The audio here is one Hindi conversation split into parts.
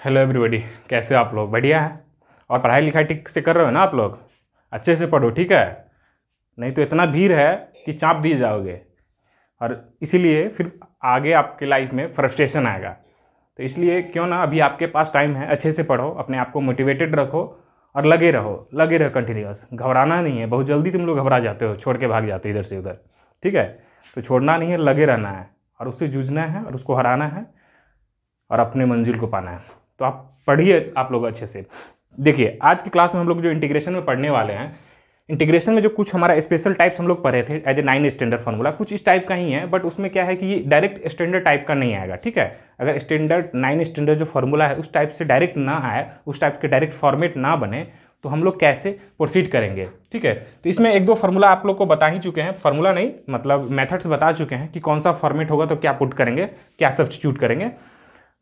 हेलो एवरीबॉडी, कैसे हो आप लोग? बढ़िया है। और पढ़ाई लिखाई ठीक से कर रहे हो ना आप लोग? अच्छे से पढ़ो, ठीक है? नहीं तो इतना भीड़ है कि चाप दिए जाओगे, और इसीलिए फिर आगे आपके लाइफ में फ्रस्ट्रेशन आएगा। तो इसलिए क्यों ना अभी आपके पास टाइम है, अच्छे से पढ़ो, अपने आप को मोटिवेटेड रखो और लगे रहो कंटिन्यूअस। घबराना नहीं है, बहुत जल्दी तुम लोग घबरा जाते हो, छोड़ के भाग जाते हो इधर से उधर, ठीक है? तो छोड़ना नहीं है, लगे रहना है और उससे जूझना है और उसको हराना है और अपने मंजिल को पाना है। तो आप पढ़िए आप लोग अच्छे से। देखिए, आज की क्लास में हम लोग जो इंटीग्रेशन में पढ़ने वाले हैं, इंटीग्रेशन में जो कुछ हमारा स्पेशल टाइप्स हम लोग पढ़े थे एज ए 9 स्टैंडर्ड फार्मूला, कुछ इस टाइप का ही है, बट उसमें क्या है कि ये डायरेक्ट स्टैंडर्ड टाइप का नहीं आएगा, ठीक है? अगर स्टैंडर्ड 9 स्टैंडर्ड जो फार्मूला है उस टाइप से डायरेक्ट ना आए, उस टाइप के डायरेक्ट फॉर्मेट ना बने, तो हम लोग कैसे प्रोसीड करेंगे, ठीक है? तो इसमें एक दो फार्मूला आप लोग को बता ही चुके हैं, फार्मूला नहीं मतलब मेथड्स बता चुके हैं कि कौन सा फॉर्मेट होगा तो क्या पुट करेंगे, क्या सब्स्टिट्यूट करेंगे।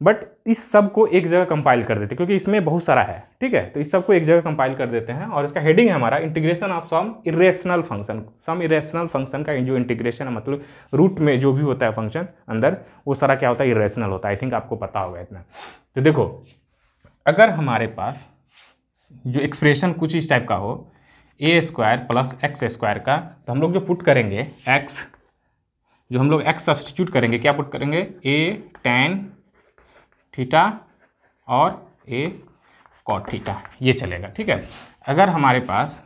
बट इस सब को एक जगह कंपाइल कर देते हैं क्योंकि इसमें बहुत सारा है, ठीक है? तो इस सब को एक जगह कंपाइल कर देते हैं और इसका हेडिंग है हमारा integration of some irrational function. Some irrational function का जो इंटीग्रेशन है, मतलब रूट में जो भी होता है फंक्शन अंदर, वो सारा क्या होता है? इरेशनल होता है। आई थिंक आपको पता होगा इतना। तो देखो, अगर हमारे पास जो एक्सप्रेशन कुछ इस टाइप का हो, ए स्क्वायर प्लस एक्स स्क्वायर का, तो हम लोग जो पुट करेंगे एक्स, जो हम लोग एक्स सब्स्टिट्यूट करेंगे, क्या पुट करेंगे? ए टैन थीटा और ए कॉट थीटा, ये चलेगा, ठीक है? अगर हमारे पास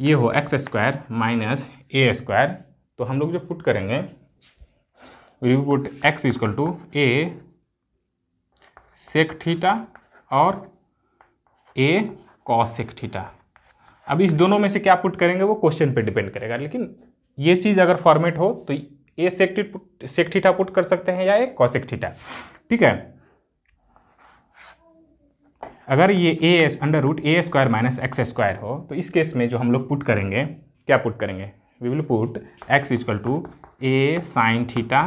ये हो x square minus a square, तो हम लोग जो पुट करेंगे, we put x equal to a sec theta और ए कॉस सेक थीटा। अब इस दोनों में से क्या पुट करेंगे वो क्वेश्चन पे डिपेंड करेगा, लेकिन ये चीज़ अगर फॉर्मेट हो तो ए सेक थीटा पुट कर सकते हैं या ए कॉसेक थीटा, ठीक है? अगर ये A under root A square minus x square हो, तो इस केस में जो हम लोग पुट करेंगे, क्या पुट करेंगे? We will put x equal to a sine theta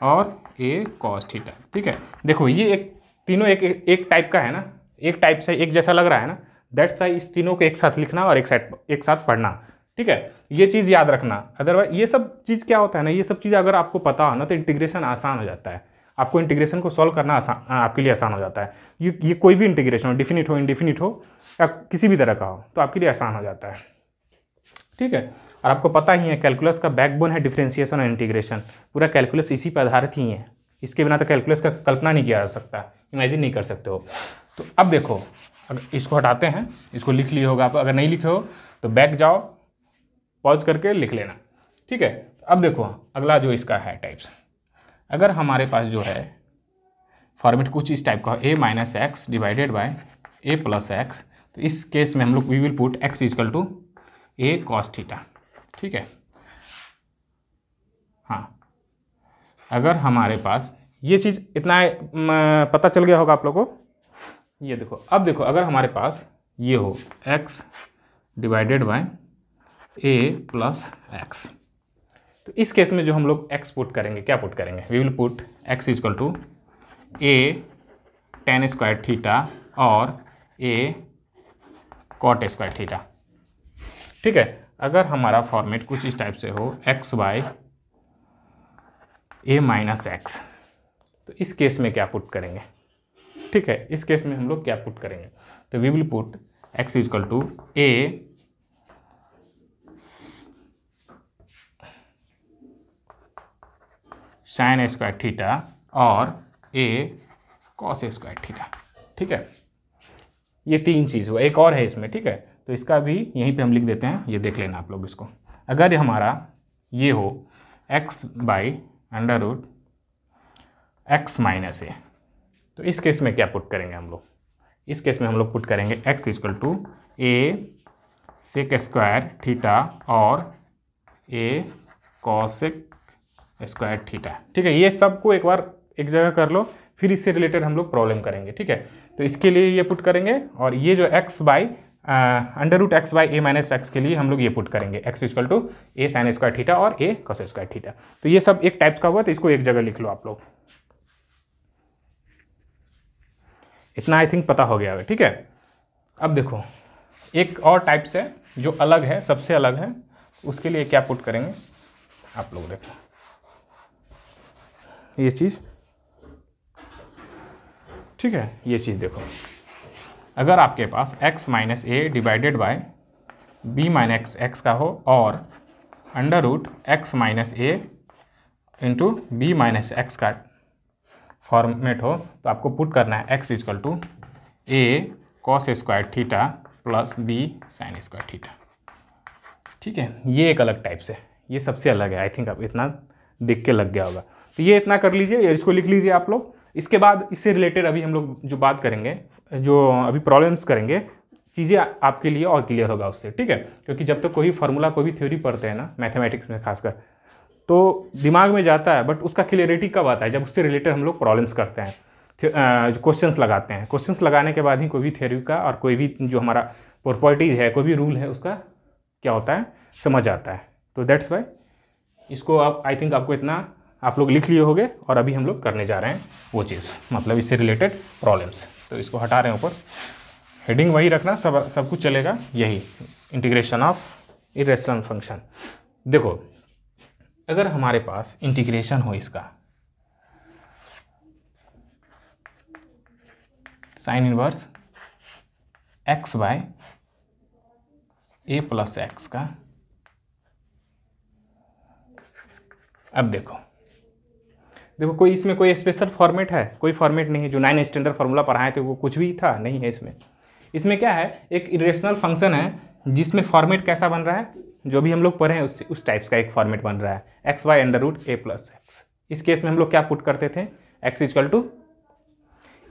और ए कॉस थीटा, ठीक है? देखो, ये एक तीनों एक टाइप का है ना, एक टाइप से एक जैसा लग रहा है ना, दैट्स वाई इस तीनों को एक साथ लिखना और एक साथ पढ़ना, ठीक है? ये चीज़ याद रखना। अदरवाइज ये सब चीज़ क्या होता है ना, ये सब चीज़ अगर आपको पता हो ना तो इंटीग्रेशन आसान हो जाता है, आपको इंटीग्रेशन को सॉल्व करना आपके लिए आसान हो जाता है। ये कोई भी इंटीग्रेशन हो, डिफिनिट हो, इंडिफिनिट हो, या किसी भी तरह का हो, तो आपके लिए आसान हो जाता है, ठीक है? और आपको पता ही है कैलकुलस का बैकबोन है डिफरेंशिएशन और इंटीग्रेशन। पूरा कैलकुलस इसी पर आधारित ही है, इसके बिना तो कैलकुलस का कल्पना नहीं किया जा सकता, इमेजिन नहीं कर सकते हो। तो अब देखो, अगर इसको हटाते हैं, इसको लिख लिए होगा आप, अगर नहीं लिखे हो तो बैक जाओ, पॉज करके लिख लेना, ठीक है? अब देखो अगला जो इसका है टाइप्स, अगर हमारे पास जो है फॉर्मेट कुछ इस टाइप का हो, A minus X divided by A plus X, तो इस केस में हम लोग we will put x equal to A cos theta, ठीक है? हाँ, अगर हमारे पास ये चीज़ इतना पता चल गया होगा आप लोगों को। ये देखो, अब देखो, अगर हमारे पास ये हो x divided by A plus X, तो इस केस में जो हम लोग x पुट करेंगे, क्या पुट करेंगे? We will put x equal to a tan square theta और ए कॉट स्क्वायर थीटा, ठीक है? अगर हमारा फॉर्मेट कुछ इस टाइप से हो x बाय ए माइनस एक्स, तो इस केस में क्या पुट करेंगे, ठीक है? इस केस में हम लोग क्या पुट करेंगे? तो we will put x equal to a sine square theta और ए कॉस स्क्वायर थीटा, ठीक है? ये तीन चीज़ हुआ, एक और है इसमें, ठीक है? तो इसका भी यहीं पे हम लिख देते हैं, ये देख लेना आप लोग इसको। अगर हमारा ये हो x by under root x minus A, तो इस केस में क्या पुट करेंगे हम लोग? इस केस में हम लोग पुट करेंगे x equal to a sec square theta और ए कॉसेक स्क्वायर थीटा, ठीक है? ये सबको एक बार एक जगह कर लो, फिर इससे रिलेटेड हम लोग प्रॉब्लम करेंगे, ठीक है? तो इसके लिए ये पुट करेंगे, और ये जो x by under root x by a minus x के लिए हम लोग ये पुट करेंगे x equal to a sine square theta और ए कॉस स्क्वायर थीटा। तो ये सब एक टाइप्स का हुआ, तो इसको एक जगह लिख लो आप लोग। इतना आई थिंक पता हो गया है, ठीक है? अब देखो, एक और टाइप्स है जो अलग है, सबसे अलग है, उसके लिए क्या पुट करेंगे आप लोग देखो। ये चीज़ ठीक है, ये चीज़ देखो, अगर आपके पास x minus a divided by b minus x का हो और under root x minus a into b minus x का फॉर्मेट हो, तो आपको पुट करना है x is equal to A cos square theta plus b sine square theta. ठीक है, ये एक अलग टाइप से, ये सबसे अलग है। आई थिंक अब इतना दिख के लग गया होगा, तो ये इतना कर लीजिए, इसको लिख लीजिए आप लोग। इसके बाद इससे रिलेटेड अभी हम लोग जो बात करेंगे, जो अभी प्रॉब्लम्स करेंगे, चीज़ें आपके लिए और क्लियर होगा उससे। ठीक है, क्योंकि जब तक कोई फार्मूला कोई भी थ्योरी पढ़ते हैं ना मैथमेटिक्स में खासकर, तो दिमाग में जाता है, बट उसका क्लियरिटी कब आता है, जब उससे रिलेटेड हम लोग प्रॉब्लम्स करते हैं, जो क्वेश्चंस लगाते हैं। क्वेश्चंस लगाने के बाद ही कोई भी थ्योरी का और कोई भी जो हमारा प्रॉपर्टीज है, कोई भी रूल है, उसका क्या होता है समझ आता है। तो दैट्स वाई इसको आप, आई थिंक आपको इतना आप लोग लिख लिए होंगे, और अभी हम लोग करने जा रहे हैं वो चीज़, मतलब इससे रिलेटेड प्रॉब्लम्स। तो इसको हटा रहे हैं ऊपर, हेडिंग वही रखना, सब कुछ चलेगा यही, इंटीग्रेशन ऑफ इरेशनल फंक्शन। देखो, अगर हमारे पास इंटीग्रेशन हो इसका sine inverse x bye A plus x का, अब देखो कोई इसमें कोई स्पेशल फॉर्मेट है, कोई फॉर्मेट नहीं है। जो 9 स्टैंडर्ड फार्मूला पढ़ाए थे वो कुछ भी था नहीं है इसमें। इसमें क्या है, एक इरेशनल फंक्शन है जिसमें फॉर्मेट कैसा बन रहा है, जो भी हम लोग पढ़े हैं उस टाइप्स का एक फॉर्मेट बन रहा है, x by under root a plus x. इस केस में हम लोग क्या पुट करते थे, x equal to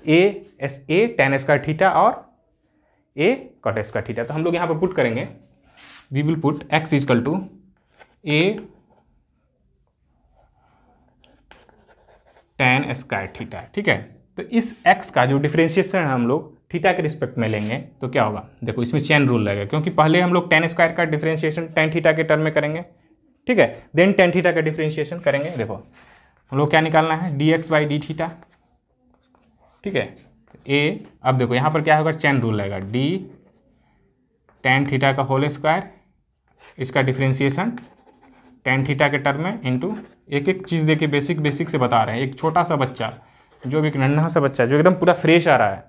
a tan square theta और ए कॉट स्क्वायर थीटा। तो हम लोग यहाँ पर पुट करेंगे, we will put x equal to a tan square theta. ठीक है, तो इस x का जो डिफरेंशिएशन है हम लोग थीटा के रिस्पेक्ट में लेंगे, तो क्या होगा, देखो इसमें चेन रूल लगेगा, क्योंकि पहले हम लोग टेन स्क्वायर का डिफरेंशिएशन टेन थीटा के टर्म में करेंगे। ठीक है, देन टेन थीटा का डिफरेंशिएशन करेंगे। देखो हम लोग क्या निकालना है, D X by D theta. ठीक है, ए, अब देखो यहाँ पर क्या होगा, चेन रूल लगेगा, डी टेन थीटा का होल स्क्वायर, इसका डिफरेंशिएशन टेन थीटा के टर्म में इंटू एक एक चीज़ देके बेसिक से बता रहे हैं। एक छोटा सा बच्चा, जो भी एक नन्हा सा बच्चा जो एकदम पूरा फ्रेश आ रहा है,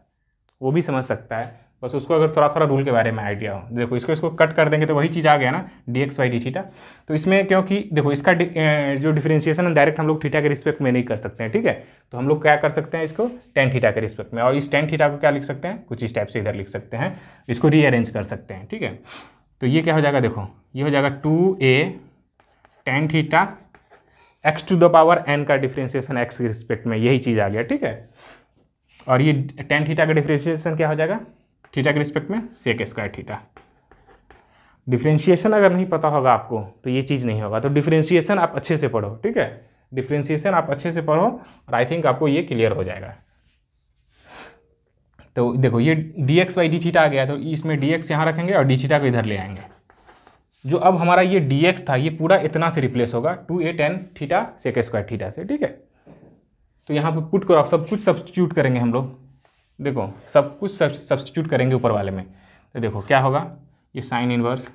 वो भी समझ सकता है, बस उसको अगर थोड़ा रूल के बारे में आइडिया हो। देखो इसको कट कर देंगे तो वही चीज़ आ गया ना, D X by D theta. तो इसमें क्योंकि देखो इसका जो डिफरेंशिएशन है डायरेक्ट हम लोग थीटा के रिस्पेक्ट में नहीं कर सकते हैं। ठीक है, तो हम लोग क्या कर सकते हैं, इसको टेन थीटा के रिस्पेक्ट में, और इस टेन थीटा को क्या लिख सकते हैं, कुछ इस टाइप से इधर लिख सकते हैं, इसको रीअरेंज कर सकते हैं। ठीक है, तो ये क्या हो जाएगा, देखो ये हो जाएगा 2a tan theta x to the power n का डिफरेंशिएशन x के रिस्पेक्ट में, यही चीज़ आ गया। ठीक है, और ये टेन थीटा का डिफरेंशिएशन क्या हो जाएगा, थीटा के रिस्पेक्ट में सेक स्क्वायर थीटा। डिफरेंशिएशन अगर नहीं पता होगा आपको तो ये चीज़ नहीं होगा, तो डिफरेंशिएशन आप अच्छे से पढ़ो। ठीक है, डिफरेंशिएशन आप अच्छे से पढ़ो और आई थिंक आपको ये क्लियर हो जाएगा। तो देखो ये D X by D theta आ गया, तो इसमें डी एक्स यहाँ रखेंगे और डी थीटा को इधर ले आएंगे। जो अब हमारा ये dx था, ये पूरा इतना से रिप्लेस होगा 2a tan theta sec square theta से। ठीक है, तो यहाँ पे पुट करो, आप सब कुछ सब्स्टिट्यूट करेंगे हम लोग। देखो सब कुछ सब्स्टिट्यूट करेंगे ऊपर वाले में, तो देखो क्या होगा, ये sine inverse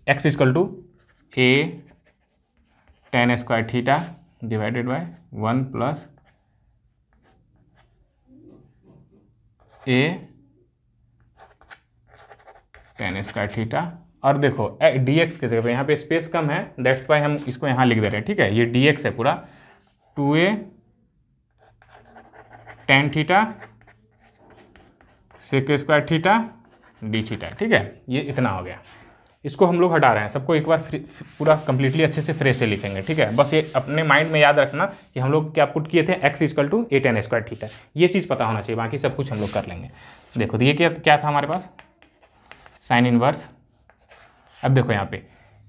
x is equal to a tan square theta divided by 1 plus a tan square theta. और देखो dx के जगह पे यहाँ पे स्पेस कम है, दैट्स वाई हम इसको यहाँ लिख दे रहे हैं। ठीक है, ये dx है पूरा 2a tan theta sec square theta D theta. ठीक है, ये इतना हो गया, इसको हम लोग हटा रहे हैं। सबको एक बार पूरा कंप्लीटली अच्छे से फ्रेश से लिखेंगे। ठीक है, बस ये अपने माइंड में याद रखना कि हम लोग क्या पुट किए थे, x is equal to a tan square theta, ये चीज़ पता होना चाहिए, बाकी सब कुछ हम लोग कर लेंगे। देखो तो ये क्या था हमारे पास, साइन इनवर्स। अब देखो यहाँ पे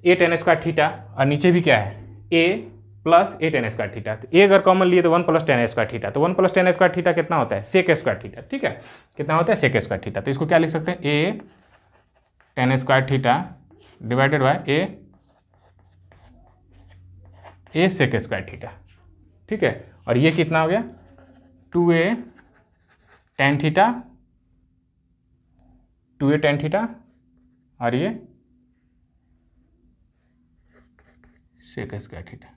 ए टेन स्क्वायर थीटा और नीचे भी क्या है, ए प्लस ए टेन स्क्वायर थीटा। तो ए अगर कॉमन लिए तो 1 प्लस टेन स्क्वायर थीटा, तो 1 प्लस टेन स्क्वायर थीटा कितना होता है, सेक स्क्वायर थीटा। ठीक है, कितना होता है, सेक स्क्वायर थीटा। तो इसको क्या लिख सकते हैं, A tan square theta divided by A sec square theta. ठीक है, और ये कितना हो गया, 2a tan theta 2a tan theta और ये सेक स्क्वायर थीटा।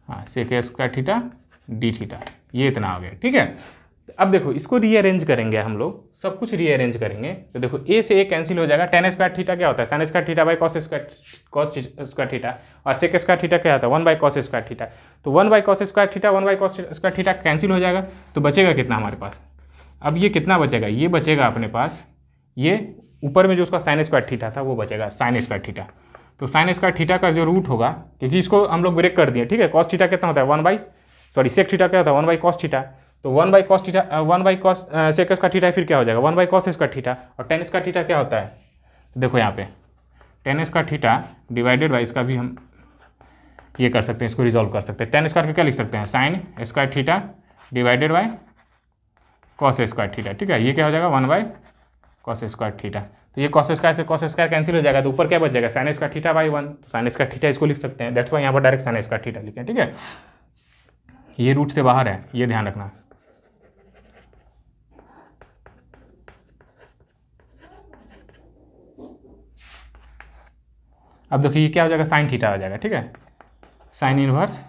हाँ sec square theta D theta, ये इतना हो गया। ठीक है, अब देखो इसको रीअरेंज करेंगे हम लोग, सब कुछ रीअरेंज करेंगे तो देखो ए से ए कैंसिल हो जाएगा। टेन स्क्वायर थीटा क्या होता है, sign square theta by cos square theta, और सेक स्क्वायर थीटा क्या होता है, 1 बाई कॉस स्क्वायर थीटा। तो 1 by cos square theta 1 by cos square theta cancel हो जाएगा, तो बचेगा कितना हमारे पास। अब ये कितना बचेगा, ये बचेगा अपने पास, ये ऊपर में जो उसका साइन स्क्वायर थीटा था वो बचेगा साइन स्क्वायर थीटा। तो साइन स्क्वायर थीटा का जो रूट होगा, क्योंकि इसको हम लोग ब्रेक कर दिए, ठीक है। कॉस थीटा कितना होता है 1 बाई, सॉरी सेक थीटा क्या होता है 1 बाई कॉस थीटा, तो 1 by cos theta 1 by cos sec square theta फिर क्या हो जाएगा 1 बाई कॉस स्क्वायर थीटा। और टेन स्क्वायर थीटा क्या होता है, तो देखो यहाँ पे tan square theta divided by, इसका भी हम ये कर सकते हैं, इसको रिजॉल्व कर सकते हैं। टेन स्क्वायर का क्या लिख सकते हैं, sign square theta divided by cos square theta. ठीक है, ये क्या हो जाएगा 1 बाई कॉस स्क्वायर थीटा। तो ये कॉस स्क्वायर से कॉस स्क्वायर कैंसिल हो जाएगा, तो ऊपर क्या बच जाएगा साइन स्क्वायर थीटा बाई 1, तो साइन स्क्वायर थीटा इसको लिख सकते हैं। दैट्स वाई यहाँ पर डायरेक्ट साइन स्क्वायर थीटा लिखें। ठीक है, ये रूट से बाहर है, ये ध्यान रखना। अब देखिए ये क्या हो जाएगा, साइन थीटा हो जाएगा। ठीक है, साइन इनवर्स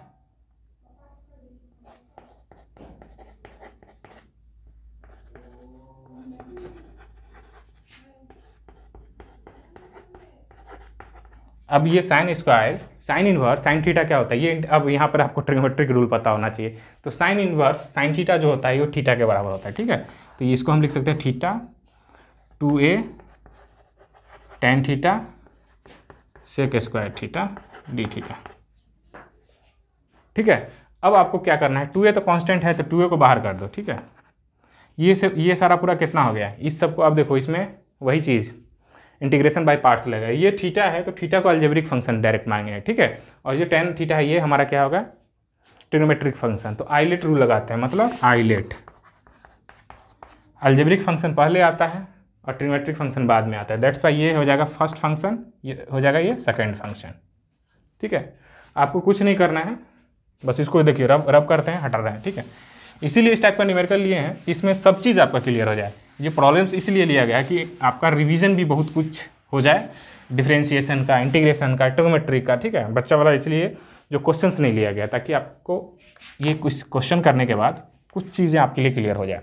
अब ये sine square sine inverse sine theta क्या होता है, ये अब यहाँ पर आपको ट्रिग्नोमेट्रिक रूल पता होना चाहिए। तो साइन इनवर्स साइन थीटा जो होता है वो थीटा के बराबर होता है। ठीक है, तो इसको हम लिख सकते हैं theta 2a tan theta sec square theta D theta. ठीक है, अब आपको क्या करना है, 2a तो कांस्टेंट है तो 2a को बाहर कर दो। ठीक है, ये सारा पूरा कितना हो गया, इस सबको अब देखो इसमें वही चीज़ इंटीग्रेशन बाय पार्ट्स लगेगा। ये थीटा है तो थीटा को अलजेब्रिक फंक्शन डायरेक्ट मांगेंगे। ठीक है, और जो टेन थीटा है ये हमारा क्या होगा ट्रिग्नोमेट्रिक फंक्शन। तो आइलेट रूल लगाते हैं, मतलब आइलेट अलजेब्रिक फंक्शन पहले आता है और ट्रिग्नोमेट्रिक फंक्शन बाद में आता है। दैट्स वाई ये हो जाएगा फर्स्ट फंक्शन, ये हो जाएगा ये सेकेंड फंक्शन। ठीक है, आपको कुछ नहीं करना है, बस इसको देखिए रब करते हैं, हटा रहे हैं। ठीक है, इसीलिए इस टाइप का न्यूमेरिकल लिए हैं, इसमें सब चीज़ आपका क्लियर हो जाए। ये प्रॉब्लम्स इसलिए लिया गया है कि आपका रिवीजन भी बहुत कुछ हो जाए, डिफरेंशिएशन का, इंटीग्रेशन का, ट्रिग्नोमेट्रिक का। ठीक है, बच्चा वाला इसलिए जो क्वेश्चंस नहीं लिया गया, ताकि आपको ये कुछ क्वेश्चन करने के बाद कुछ चीज़ें आपके लिए क्लियर हो जाए।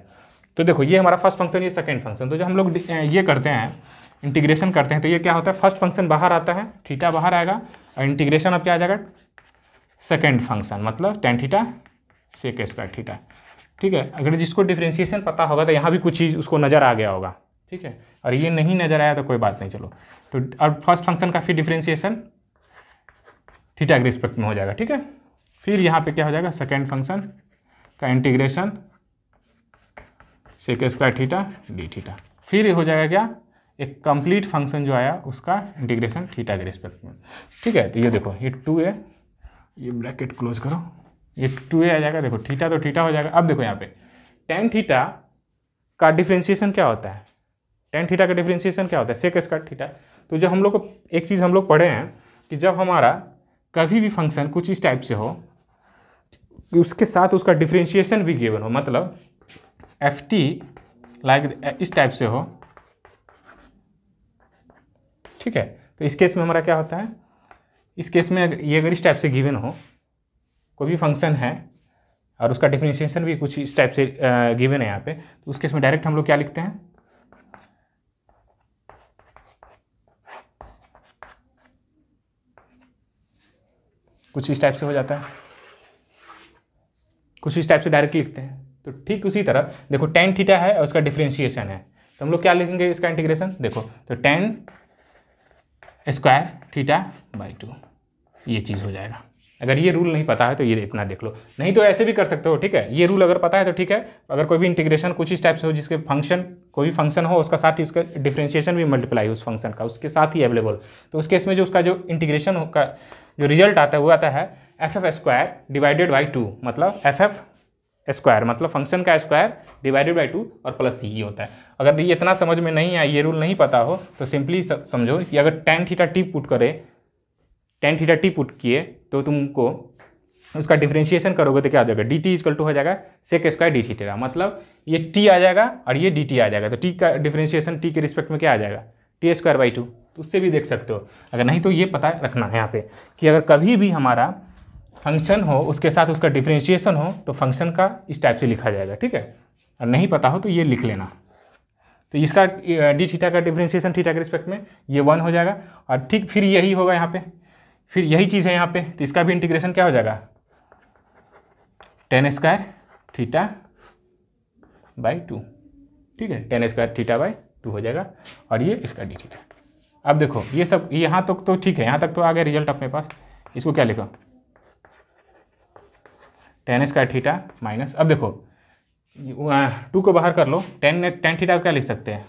तो देखो ये हमारा फर्स्ट फंक्शन, ये सेकेंड फंक्शन। तो जब हम लोग ये करते हैं इंटीग्रेशन करते हैं तो ये क्या होता है, फर्स्ट फंक्शन बाहर आता है, थीटा बाहर आएगा, और इंटीग्रेशन अब क्या आ जाएगा सेकेंड फंक्शन, मतलब tan theta sec square theta. ठीक है, अगर जिसको डिफरेंशिएशन पता होगा तो यहाँ भी कुछ चीज़ उसको नज़र आ गया होगा। ठीक है, और ये नहीं नज़र आया तो कोई बात नहीं, चलो। तो अब फर्स्ट फंक्शन का फिर डिफरेंशिएशन थीटा के रिस्पेक्ट में हो जाएगा। ठीक है, फिर यहाँ पे क्या हो जाएगा सेकेंड फंक्शन का integration sec square theta D theta. फिर हो जाएगा क्या, एक कंप्लीट फंक्शन जो आया उसका इंटीग्रेशन थीटा के रिस्पेक्ट में। ठीक है, तो ये देखो ये 2a, ये ब्रैकेट क्लोज करो, ये 2a आ जाएगा। देखो थीटा तो थीटा हो जाएगा। अब देखो यहाँ पे टेन थीटा का डिफरेंशिएशन क्या होता है, टेन थीटा का डिफरेंशिएशन क्या होता है सेक स्क्वायर थीटा। तो जब हम लोग को एक चीज़ हम लोग पढ़े हैं कि जब हमारा कभी भी फंक्शन कुछ इस टाइप से हो कि उसके साथ उसका डिफरेंशिएशन भी गिवन हो, मतलब एफ टी लाइक इस टाइप से हो। ठीक है, तो इस केस में हमारा क्या होता है, इस केस में ये अगर इस टाइप से गिवन हो, कोई भी फंक्शन है और उसका डिफरेंशिएशन भी कुछ इस टाइप से गिवन है यहाँ पे, तो उस केस में डायरेक्ट हम लोग क्या लिखते हैं, कुछ इस टाइप से हो जाता है, कुछ इस टाइप से डायरेक्ट लिखते हैं। तो ठीक उसी तरह देखो टेन थीटा है और उसका डिफरेंशिएशन है, तो हम लोग क्या लिखेंगे इसका इंटीग्रेशन, देखो तो टेन स्क्वायर थीटा बाई 2, ये चीज़ हो जाएगा। अगर ये रूल नहीं पता है तो ये इतना देख लो, नहीं तो ऐसे भी कर सकते हो। ठीक है, ये रूल अगर पता है तो ठीक है। अगर कोई भी इंटीग्रेशन कुछ इस टाइप से हो जिसके फंक्शन कोई भी फंक्शन हो उसका साथ ही उसका डिफरेंशिएशन भी मल्टीप्लाई उस फंक्शन का उसके साथ ही अवेलेबल, तो उस केस में जो उसका जो इंटीग्रेशन का जो रिजल्ट आता है वो आता है F F square divided by 2, मतलब एफ एफ स्क्वायर मतलब फंक्शन का स्क्वायर डिवाइडेड बाई 2 और प्लस सी ही होता है। अगर ये इतना समझ में नहीं आया, ये रूल नहीं पता हो, तो सिंपली समझो कि अगर टेन थीटा टी पुट करे, टेन थीटा टी पुट किए तो तुमको उसका डिफरेंशिएशन करोगे तो क्या आ जाएगा, डी टी इक्वल टू हो जाएगा सेक स्क्वायर डी थीटा, मतलब ये टी आ जाएगा और ये डी टी आ जाएगा। तो टी का डिफरेंशिएशन टी के रिस्पेक्ट में क्या आ जाएगा, टी स्क्वायर बाई 2। तो उससे भी देख सकते हो। अगर नहीं तो ये पता रखना है यहाँ पे कि अगर कभी भी हमारा फंक्शन हो उसके साथ उसका डिफरेंशिएशन हो तो फंक्शन का इस टाइप से लिखा जाएगा, ठीक है। और नहीं पता हो तो ये लिख लेना। तो इसका डी थीटा का डिफरेंशिएशन थीटा के रिस्पेक्ट में ये 1 हो जाएगा। और ठीक फिर यही होगा यहाँ पे, फिर यही चीज़ है यहाँ पे, तो इसका भी इंटीग्रेशन क्या हो जाएगा, tan स्क्वायर थीटा बाई 2, ठीक है, tan स्क्वायर थीटा बाई 2 हो जाएगा। और ये इसका डी थीटा। अब देखो ये सब यहाँ तक तो ठीक है, यहाँ तक तो आ गया रिजल्ट अपने पास। इसको क्या लिखो, tan स्क्वायर थीटा माइनस, अब देखो 2 को बाहर कर लो, tan थीटा को क्या लिख सकते हैं,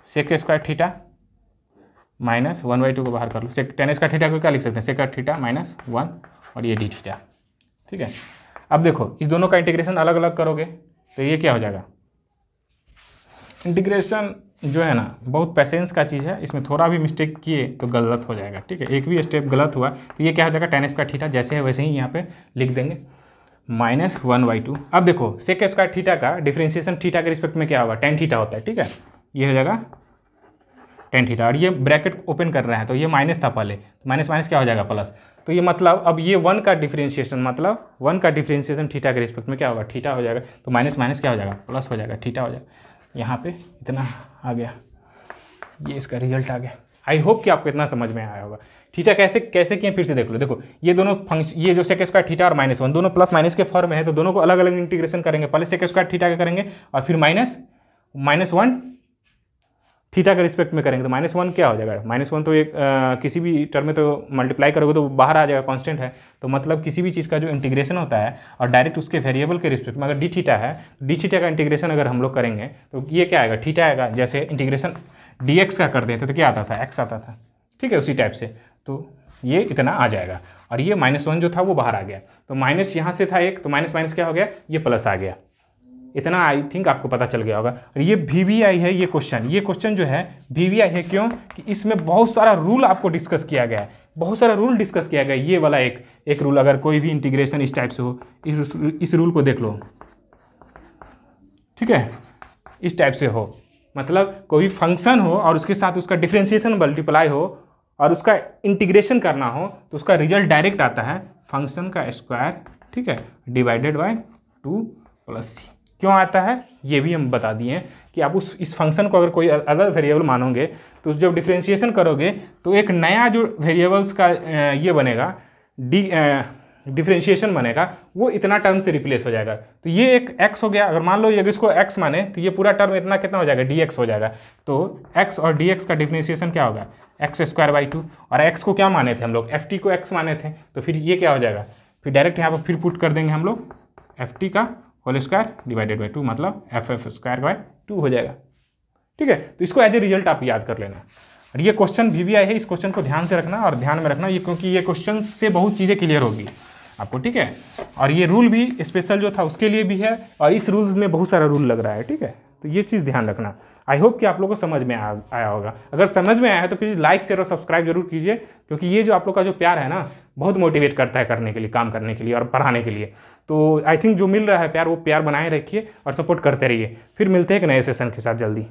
सेक स्क्वायर थीटा माइनस 1/2 को बाहर कर लो, tan स्क्वायर थीटा को क्या लिख सकते हैं, सेक थीटा माइनस 1 और ये डी थीटा, ठीक है। अब देखो इस दोनों का इंटीग्रेशन अलग अलग करोगे तो ये क्या हो जाएगा, इंटीग्रेशन जो है ना बहुत पैसेंस का चीज़ है, इसमें थोड़ा भी मिस्टेक किए तो गलत हो जाएगा, ठीक है। एक भी स्टेप गलत हुआ तो ये क्या हो जाएगा, tan स्क्वायर थीटा जैसे है वैसे ही यहाँ पे लिख देंगे माइनस 1/2। अब देखो सेक स्क्वायर थीटा का डिफरेंशिएशन थीटा के रिस्पेक्ट में क्या होगा, tan थीटा होता है, ठीक है। ये हो जाएगा tan थीटा और ये ब्रैकेट ओपन कर रहा है तो ये माइनस था पहले, तो माइनस माइनस क्या हो जाएगा प्लस। तो ये मतलब अब ये 1 का डिफरेंशिएशन, मतलब 1 का डिफरेंशिएशन थीटा के रिस्पेक्ट में क्या होगा, थीटा हो जाएगा। तो माइनस माइनस क्या हो जाएगा, प्लस हो जाएगा, थीटा हो जाएगा। यहाँ पे इतना आ गया, ये इसका रिजल्ट आ गया। आई होप कि आपको इतना समझ में आया होगा। थीटा कैसे कैसे किए फिर से देख लो। देखो ये दोनों फंक्शन, ये जो सेक स्क्वायर थीटा और -1 दोनों प्लस माइनस के फॉर्म में है, तो दोनों को अलग अलग इंटीग्रेशन करेंगे। पहले सेक स्क्वायर थीटा का करेंगे और फिर -1 थीटा के रिस्पेक्ट में करेंगे। तो -1 क्या हो जाएगा, -1 तो एक किसी भी टर्म में तो मल्टीप्लाई करोगे तो बाहर आ जाएगा, कांस्टेंट है। तो मतलब किसी भी चीज़ का जो इंटीग्रेशन होता है और डायरेक्ट उसके वेरिएबल के रिस्पेक्ट में अगर डी थीटा है, डी थीटा का इंटीग्रेशन अगर हम लोग करेंगे तो ये क्या आएगा, थीटा आएगा। जैसे इंटीग्रेशन dx का कर देते तो क्या आता था, x आता था, ठीक है, उसी टाइप से। तो ये इतना आ जाएगा और ये -1 जो था वो बाहर आ गया। तो माइनस यहाँ से था एक, तो माइनस माइनस क्या हो गया, ये प्लस आ गया। इतना आई थिंक आपको पता चल गया होगा। और ये VVI है, ये क्वेश्चन जो है VVI है, क्यों कि इसमें बहुत सारा रूल आपको डिस्कस किया गया है, बहुत सारा रूल डिस्कस किया गया है। ये वाला एक रूल, अगर कोई भी इंटीग्रेशन इस टाइप से हो, इस रूल को देख लो, ठीक है, इस टाइप से हो, मतलब कोई फंक्शन हो और उसके साथ उसका डिफरेंशिएशन मल्टीप्लाई हो और उसका इंटीग्रेशन करना हो तो उसका रिजल्ट डायरेक्ट आता है फंक्शन का स्क्वायर, ठीक है, डिवाइडेड बाय 2 + c। क्यों आता है ये भी हम बता दिए हैं कि आप इस फंक्शन को अगर कोई अदर वेरिएबल मानोगे तो जब डिफरेंशिएशन करोगे तो एक नया जो वेरिएबल्स का ये बनेगा, डिफरेंशिएशन बनेगा, वो इतना टर्म से रिप्लेस हो जाएगा। तो ये एक x हो गया, अगर मान लो अगर इसको x माने तो ये पूरा टर्म इतना कितना हो जाएगा, dx हो जाएगा। तो x और dx का डिफरेंशिएशन क्या होगा, x² 2। और x को क्या माने थे हम लोग, ft को x माने थे, तो फिर ये क्या हो जाएगा, फिर डायरेक्ट यहाँ पर फिर पुट कर देंगे हम लोग ft का होल स्क्वायर डिवाइडेड बाई 2, मतलब ff² 2 हो जाएगा, ठीक है। तो इसको एज ए रिजल्ट आप याद कर लेना। और ये क्वेश्चन VVI है, इस क्वेश्चन को ध्यान से रखना और ध्यान में रखना ये, क्योंकि ये क्वेश्चन से बहुत चीज़ें क्लियर होगी आपको, ठीक है। और ये रूल भी स्पेशल जो था उसके लिए भी है और इस रूल्स में बहुत सारा रूल लग रहा है, ठीक है। तो ये चीज़ ध्यान रखना। आई होप कि आप लोगों को समझ में आया होगा। अगर समझ में आया है तो प्लीज़ लाइक शेयर और सब्सक्राइब जरूर कीजिए, क्योंकि ये जो आप लोग का जो प्यार है ना बहुत मोटिवेट करता है करने के लिए, काम करने के लिए और पढ़ाने के लिए। तो आई थिंक जो मिल रहा है प्यार, वो प्यार बनाए रखिए और सपोर्ट करते रहिए। फिर मिलते हैं एक नए सेशन के साथ जल्दी।